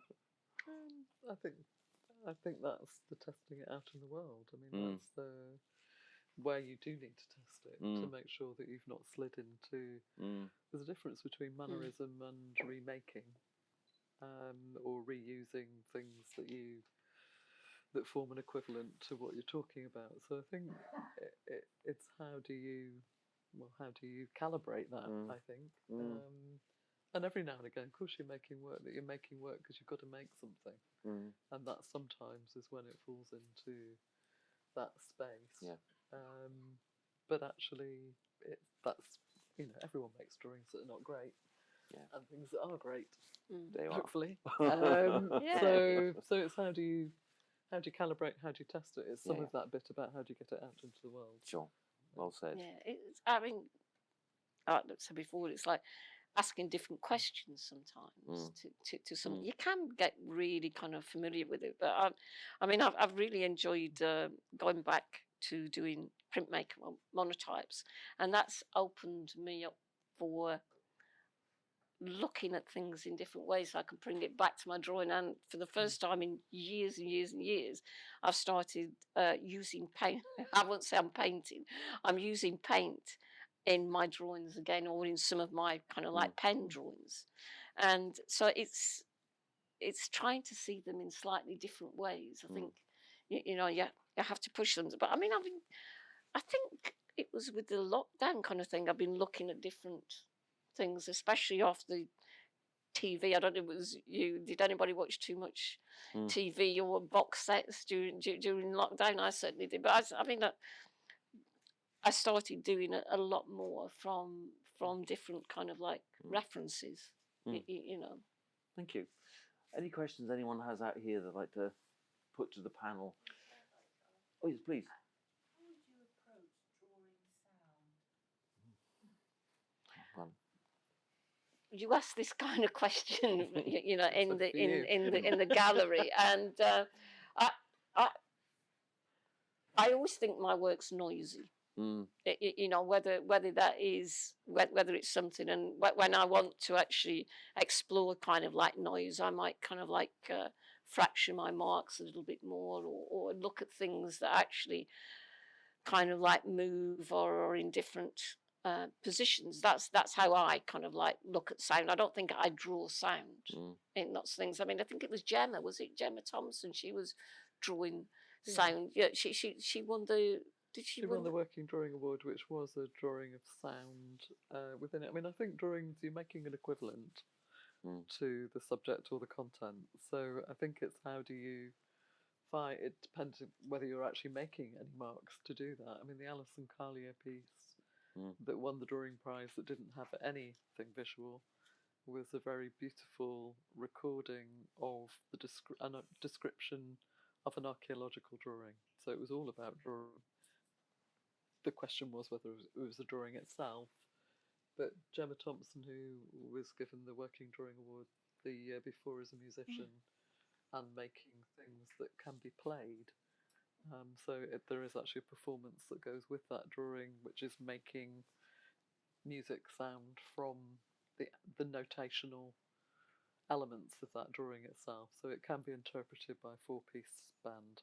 [SPEAKER 3] I think that's the testing it out in the world. I mean, that's the where you do need to test it to make sure that you've not slid into. There's a difference between mannerism and remaking, or reusing things that form an equivalent to what you're talking about. So I think it's how do you calibrate that? I think, And every now and again, of course, you're making work because you've got to make something. And that sometimes is when it falls into that space.
[SPEAKER 2] Yeah.
[SPEAKER 3] But actually, that's, everyone makes drawings that are not great.
[SPEAKER 2] Yeah.
[SPEAKER 3] And things that are great,
[SPEAKER 2] They are.
[SPEAKER 3] hopefully.
[SPEAKER 4] Yeah.
[SPEAKER 3] So it's how do you calibrate, how do you test it? It's some of that bit about how do you get it out into the world.
[SPEAKER 2] Sure. Well said.
[SPEAKER 4] Yeah, I mean, like I said before, it's like asking different questions sometimes to some. You can get really kind of familiar with it, but I've really enjoyed going back to doing printmaker monotypes, and that's opened me up for looking at things in different ways, so I can bring it back to my drawing. And for the first time in years and years and years, I've started using paint. I won't say I'm painting. I'm using paint in my drawings again, or in some of my kind of like pen drawings. And so it's trying to see them in slightly different ways. I think, you have to push them. But I think it was with the lockdown kind of thing, I've been looking at different things, especially off the TV. I don't know if it was you. Did anybody watch too much TV or box sets during lockdown? I certainly did. But I started doing a lot more from different kind of like references.
[SPEAKER 2] Thank you. Any questions anyone has out here they'd like to put to the panel? Oh yes, please.
[SPEAKER 5] How would you approach drawing sound?
[SPEAKER 2] Well,
[SPEAKER 4] you ask this kind of question, in the gallery, and I always think my work's noisy. Whether that is whether it's something, and when I want to actually explore kind of like noise, I might kind of like fracture my marks a little bit more, or look at things that actually kind of like move or are in different positions. That's how I kind of like look at sound. I don't think I draw sound in lots of things. I think it was Gemma. Was it Gemma Thompson? She was drawing sound. Yeah, she won the. Did she
[SPEAKER 3] won the Working Drawing Award, which was a drawing of sound within it. I think drawings, you're making an equivalent to the subject or the content. So I think it's how do you find, it depends whether you're actually making any marks to do that. The Alison Carlier piece that won the drawing prize that didn't have anything visual was a very beautiful recording of the description of an archaeological drawing. So it was all about drawing. The question was whether it was the drawing itself. But Gemma Thompson, who was given the Working Drawing Award the year before as a musician and making things that can be played. There is actually a performance that goes with that drawing, which is making music sound from the notational elements of that drawing itself. So it can be interpreted by a 4-piece band.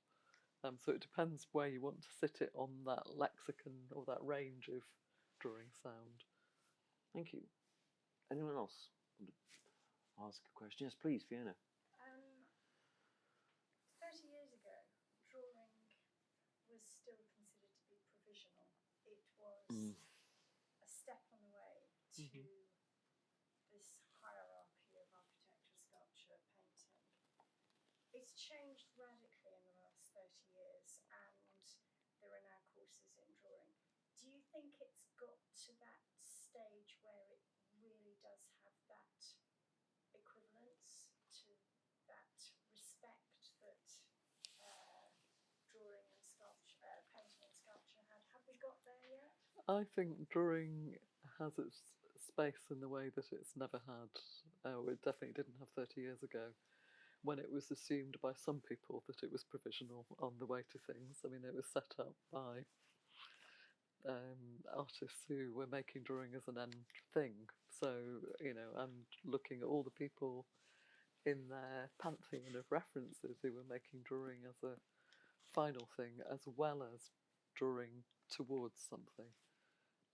[SPEAKER 3] So it depends where you want to sit it on that lexicon or that range of drawing sound.
[SPEAKER 2] Thank you. Anyone else want to ask a question? Yes, please, Fiona.
[SPEAKER 5] 30 years ago, drawing was still considered to be provisional. It was a step on the way to this hierarchy of architecture, sculpture, painting. It's changed radically in the last 30 years, and there are now courses in drawing. Do you think it's got to that stage where it really does have that equivalence to that respect that drawing and sculpture, painting and sculpture had? Have we got there yet?
[SPEAKER 3] I think drawing has its space in the way that it's never had. It definitely didn't have 30 years ago, when it was assumed by some people that it was provisional on the way to things. It was set up by artists who were making drawing as an end thing. So, and looking at all the people in their pantheon of references who were making drawing as a final thing, as well as drawing towards something.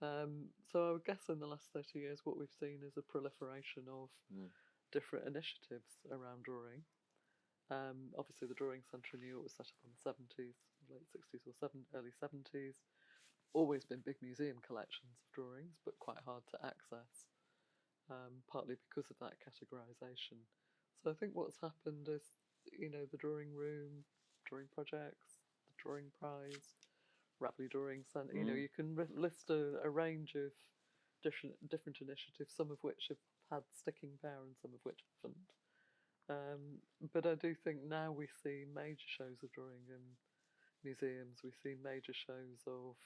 [SPEAKER 3] So I would guess in the last 30 years what we've seen is a proliferation of different initiatives around drawing. Obviously the Drawing Centre in New York was set up in the 70s, late 60s or early 70s. Always been big museum collections of drawings, but quite hard to access. partly because of that categorisation. So I think what's happened is, the drawing room, drawing projects, the drawing prize, Rapley Drawing Centre, you can list a range of different initiatives, some of which have had sticking power and some of which haven't. But I do think now we see major shows of drawing in museums, we see major shows of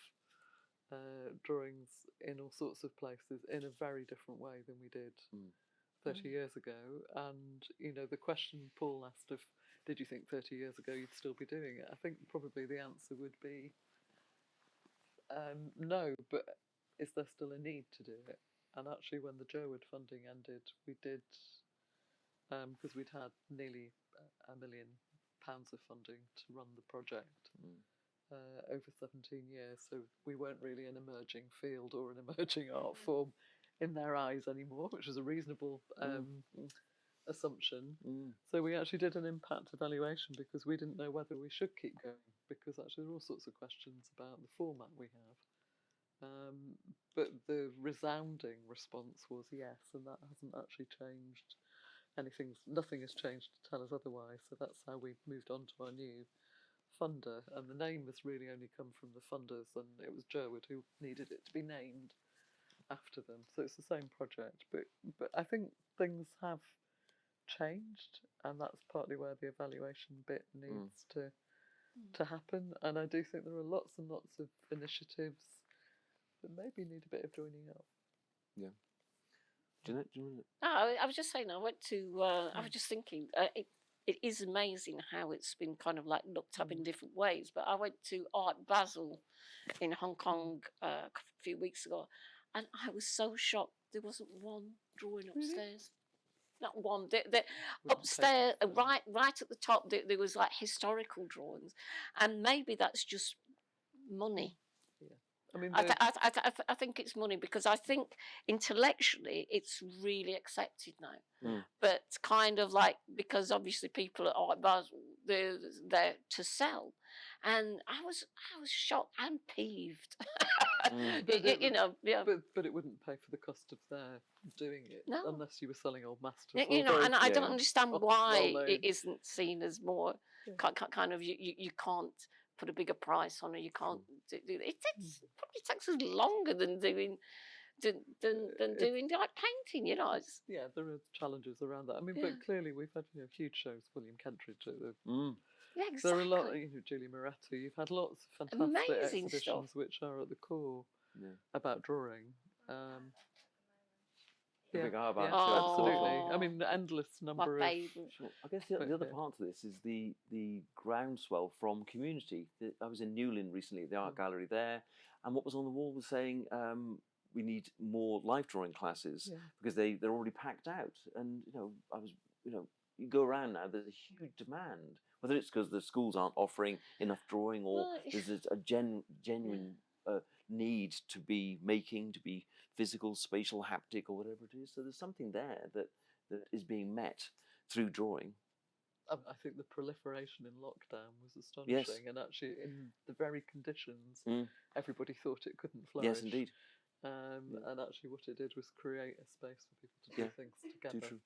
[SPEAKER 3] drawings in all sorts of places in a very different way than we did 30 years ago. And, the question Paul asked of, did you think 30 years ago you'd still be doing it? I think probably the answer would be no, but is there still a need to do it? And actually when the Jerwood funding ended, we did, because we'd had nearly £1 million of funding to run the project over 17 years, so we weren't really an emerging field or an emerging art form in their eyes anymore, which was a reasonable assumption. So we actually did an impact evaluation because we didn't know whether we should keep going, because actually there are all sorts of questions about the format we have. But the resounding response was yes, and that hasn't actually changed anything. Nothing has changed to tell us otherwise. So that's how we moved on to our new funder, and the name has really only come from the funders, and it was Jerwood who needed it to be named after them. So it's the same project, but I think things have changed, and that's partly where the evaluation bit needs to happen. And I do think there are lots and lots of initiatives that maybe need a bit of joining up.
[SPEAKER 2] Yeah. Jeanette, do you want to?
[SPEAKER 4] No, I was just saying, I went to, I was just thinking, it is amazing how it's been kind of like looked up in different ways. But I went to Art Basel in Hong Kong a few weeks ago, and I was so shocked. There wasn't one drawing upstairs. Not one. Upstairs, right at the top, there was like historical drawings, and maybe that's just money.
[SPEAKER 3] I mean,
[SPEAKER 4] I think it's money, because I think intellectually it's really accepted now. But kind of like, because obviously people at Art Basel, they're there to sell, and I was shocked and peeved. But
[SPEAKER 3] it wouldn't pay for the cost of their doing it unless you were selling old masters.
[SPEAKER 4] And I don't understand why it isn't seen as more kind of you can't put a bigger price on it. You can't do it. It probably takes us longer than doing like painting.
[SPEAKER 3] There are challenges around that. I mean, but clearly we've had huge shows. William Kentridge.
[SPEAKER 4] Yeah, exactly.
[SPEAKER 3] There are a lot. Julie Moretti. You've had lots of fantastic
[SPEAKER 4] amazing
[SPEAKER 3] exhibitions
[SPEAKER 4] stuff,
[SPEAKER 3] which are at the core about drawing.
[SPEAKER 2] Absolutely.
[SPEAKER 3] I mean, the endless number of.
[SPEAKER 2] Sure. I guess the other part of this is the groundswell from community. I was in Newlyn recently, the art gallery there, and what was on the wall was saying we need more life drawing classes because they're already packed out. And you go around now, there's a huge demand. Whether it's because the schools aren't offering enough drawing, or there's a genuine need to be physical, spatial, haptic, or whatever it is. So there's something there that is being met through drawing.
[SPEAKER 3] I think the proliferation in lockdown was astonishing, and actually in the very conditions everybody thought it couldn't flourish.
[SPEAKER 2] Yes, indeed.
[SPEAKER 3] And actually what it did was create a space for people to do things together.
[SPEAKER 2] Too true.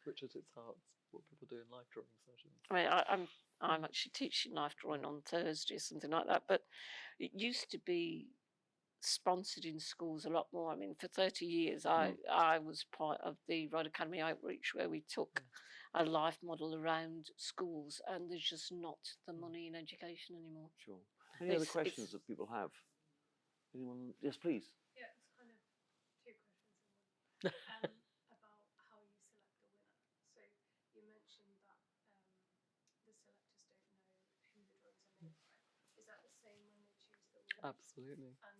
[SPEAKER 3] Which at its heart is what people do in life drawing sessions.
[SPEAKER 4] I mean, I'm actually teaching life drawing on Thursday or something like that, but it used to be sponsored in schools a lot more. I mean, for 30 years, I was part of the Royal Academy Outreach, where we took a life model around schools, and there's just not the money in education anymore.
[SPEAKER 2] Sure. Any other questions that people have? Anyone? Yes, please.
[SPEAKER 5] Yeah, it's kind of two questions in one. About how you select the winner. So you mentioned that the selectors don't know who the drawings are made by. Is that the same when they choose the winner?
[SPEAKER 3] Absolutely.
[SPEAKER 5] And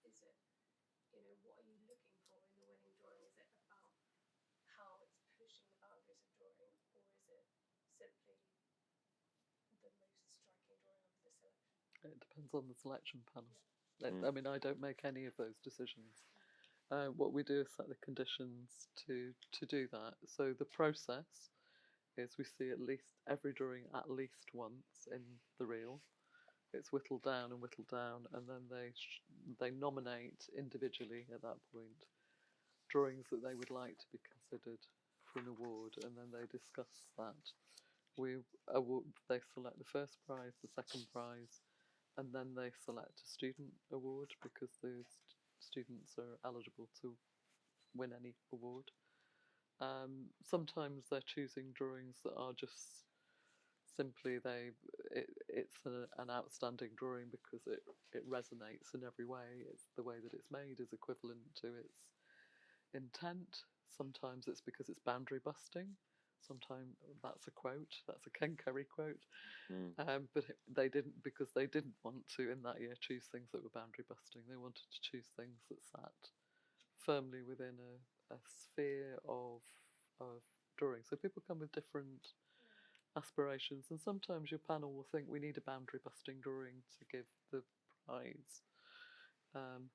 [SPEAKER 5] is it, what are you looking for in the winning drawing? Is it about how it's pushing the boundaries of drawing, or is it simply the most striking drawing of the selection?
[SPEAKER 3] It depends on the selection panel. I mean, I don't make any of those decisions. What we do is set the conditions to do that. So the process is we see every drawing at least once in the reel. It's whittled down, and then they nominate individually at that point drawings that they would like to be considered for an award, and then they discuss that. They select the first prize, the second prize, and then they select a student award because the students are eligible to win any award. Sometimes they're choosing drawings that are just simply it's an outstanding drawing because it resonates in every way. It's the way that it's made is equivalent to its intent. Sometimes it's because it's boundary busting. Sometimes that's a quote. That's a Ken Curry quote. But they didn't want to in that year choose things that were boundary busting. They wanted to choose things that sat firmly within a sphere of drawing. So people come with different aspirations, and sometimes your panel will think we need a boundary busting drawing to give the prize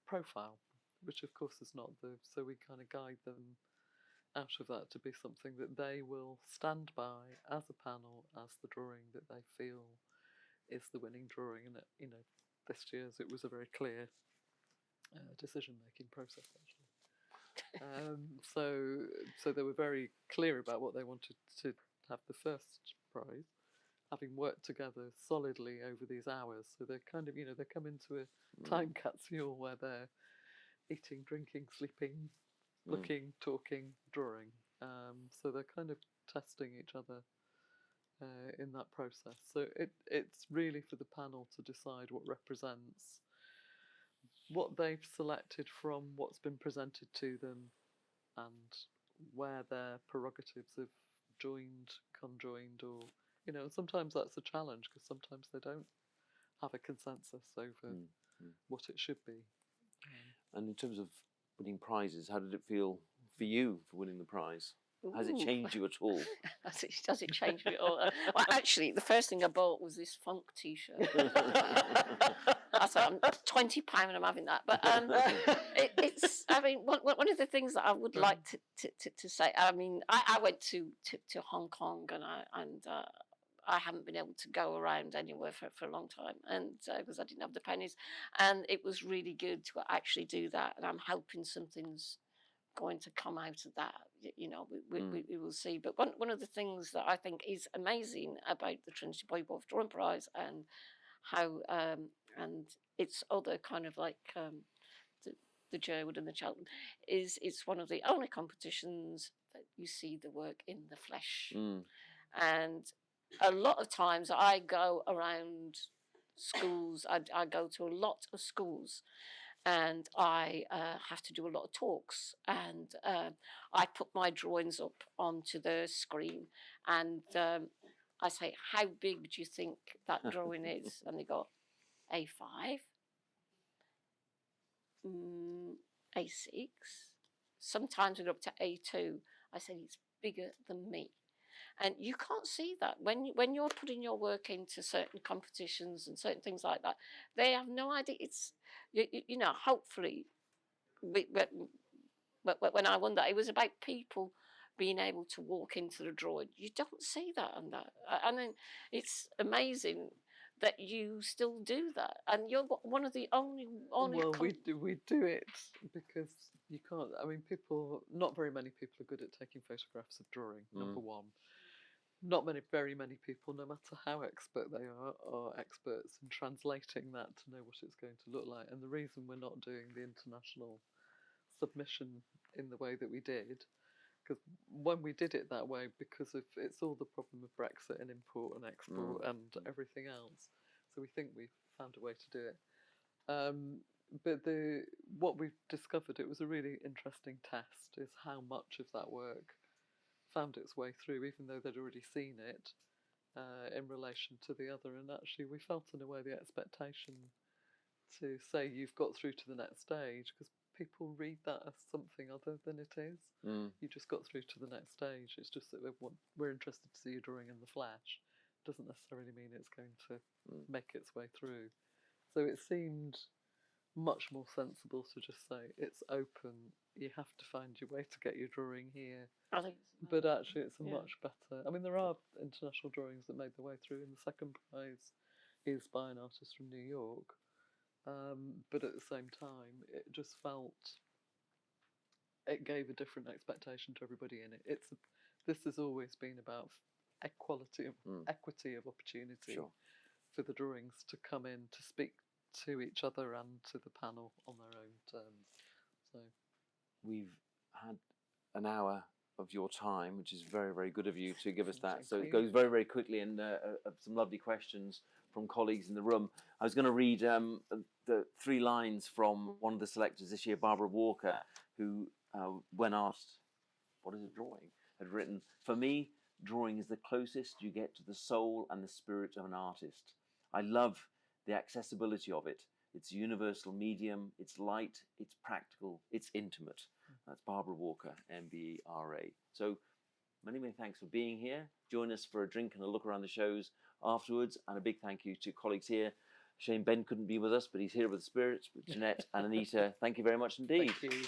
[SPEAKER 3] profile, which of course is not so we kind of guide them out of that to be something that they will stand by as a panel as the drawing that they feel is the winning drawing. And this year's it was a very clear decision making process actually. So they were very clear about what they wanted to have the first prize, having worked together solidly over these hours. So they're kind of, they come into a time capsule where they're eating, drinking, sleeping, looking, talking, drawing. So they're kind of testing each other in that process. So it's really for the panel to decide what represents what they've selected from what's been presented to them and where their prerogatives have joined, conjoined, or sometimes that's a challenge because sometimes they don't have a consensus over what it should be.
[SPEAKER 2] And in terms of winning prizes, how did it feel for you for winning the prize? Has it changed you at all?
[SPEAKER 4] Does it change me at all? Well, actually, the first thing I bought was this funk T-shirt. I thought, £20 and I'm having that. But it's, I mean, one of the things that I would like to say, I mean, I went to Hong Kong and I haven't been able to go around anywhere for a long time, and because I didn't have the pennies, and it was really good to actually do that, and I'm hoping something's going to come out of that. We will see. But one of the things that I think is amazing about the Trinity Buoy Wharf Drawing Prize and how and it's other kind of like the Sherwood and the Cheltenham is it's one of the only competitions that you see the work in the flesh. And a lot of times I go around schools, I go to a lot of schools, and I have to do a lot of talks, and I put my drawings up onto the screen, and I say, how big do you think that drawing is? And they go, A5, A6, sometimes we go up to A2. I said, it's bigger than me. And you can't see that when you're putting your work into certain competitions and certain things like that. They have no idea. It's hopefully, when I won that, it was about people being able to walk into the drawing. You don't see that on that. I mean, it's amazing that you still do that, and you're one of the only.
[SPEAKER 3] Well, we do it because you can't. I mean, not very many people are good at taking photographs of drawing. Number one. Not very many people, no matter how expert they are experts in translating that to know what it's going to look like. And the reason we're not doing the international submission in the way that we did, because when we did it that way, because it's all the problem of Brexit and import and export and everything else. So we think we've found a way to do it. But what we've discovered, it was a really interesting test, is how much of that work found its way through, even though they'd already seen it in relation to the other. And actually we felt in a way the expectation to say you've got through to the next stage, because people read that as something other than it is. You just got through to the next stage. It's just that we're interested to see you drawing in the flesh. Doesn't necessarily mean it's going to make its way through. So it seemed much more sensible to just say it's open, you have to find your way to get your drawing here.
[SPEAKER 4] I think
[SPEAKER 3] but actually it's a much better, I mean, there are international drawings that made their way through, and the second prize is by an artist from New York, but at the same time it just felt it gave a different expectation to everybody in it. This has always been about equality of equity of opportunity for the drawings to come in to speak to each other and to the panel on their own terms. So
[SPEAKER 2] we've had an hour of your time, which is very, very good of you to give us that.
[SPEAKER 3] Thank
[SPEAKER 2] So
[SPEAKER 3] you.
[SPEAKER 2] it goes very, very quickly, and some lovely questions from colleagues in the room. I was going to read the 3 lines from one of the selectors this year, Barbara Walker, who, when asked, what is a drawing, had written, "For me, drawing is the closest you get to the soul and the spirit of an artist. I love the accessibility of it. It's a universal medium, it's light, it's practical, it's intimate." That's Barbara Walker, MBRA. So many, many thanks for being here. Join us for a drink and a look around the shows afterwards. And a big thank you to colleagues here. Shane Ben couldn't be with us, but he's here with the spirits, with Jeanette and Anita. Thank you very much indeed.
[SPEAKER 3] thank you.